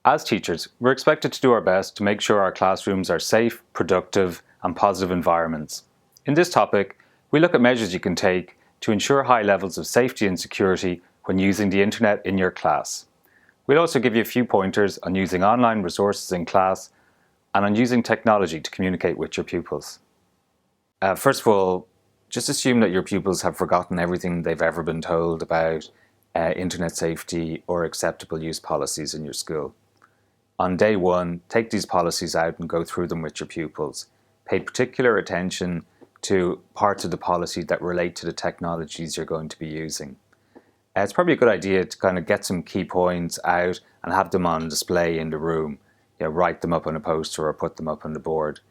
As teachers, we're expected to do our best to make sure our classrooms are safe, productive, and positive environments. In this topic, we look at measures you can take to ensure high levels of safety and security when using the internet in your class. We'll also give you a few pointers on using online resources in class and on using technology to communicate with your pupils. First of all, just assume that your pupils have forgotten everything they've ever been told about internet safety or acceptable use policies in your school. On day one, take these policies out and go through them with your pupils. Pay particular attention to parts of the policy that relate to the technologies you're going to be using. It's probably a good idea to kind of get some key points out and have them on display in the room. Write them up on a poster or put them up on the board.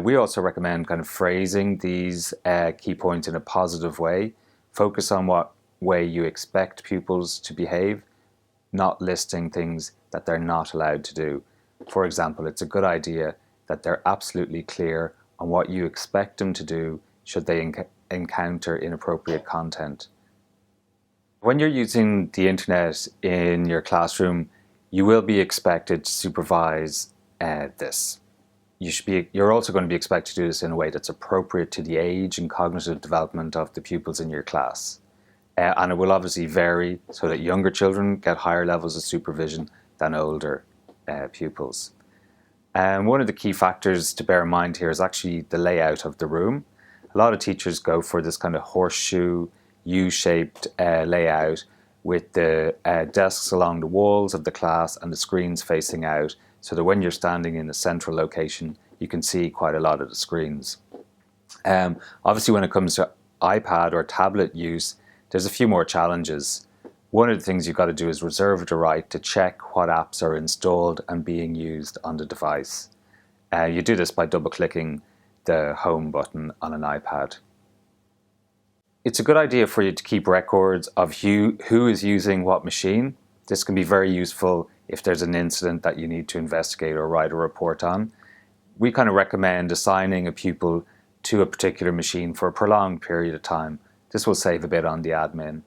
We also recommend kind of phrasing these key points in a positive way. Focus on what way you expect pupils to behave, not listing things that they're not allowed to do. For example, it's a good idea that they're absolutely clear on what you expect them to do should they encounter inappropriate content. When you're using the internet in your classroom, you will be expected to supervise this. You're also going to be expected to do this in a way that's appropriate to the age and cognitive development of the pupils in your class. And it will obviously vary so that younger children get higher levels of supervision than older pupils. And one of the key factors to bear in mind here is actually the layout of the room. A lot of teachers go for this kind of horseshoe, U-shaped layout with the desks along the walls of the class and the screens facing out, so that when you're standing in a central location, you can see quite a lot of the screens. Obviously, when it comes to iPad or tablet use, there's a few more challenges. One of the things you've got to do is reserve the right to check what apps are installed and being used on the device. You do this by double-clicking the home button on an iPad. It's a good idea for you to keep records of who is using what machine. This can be very useful if there's an incident that you need to investigate or write a report on. We kind of recommend assigning a pupil to a particular machine for a prolonged period of time. This will save a bit on the admin.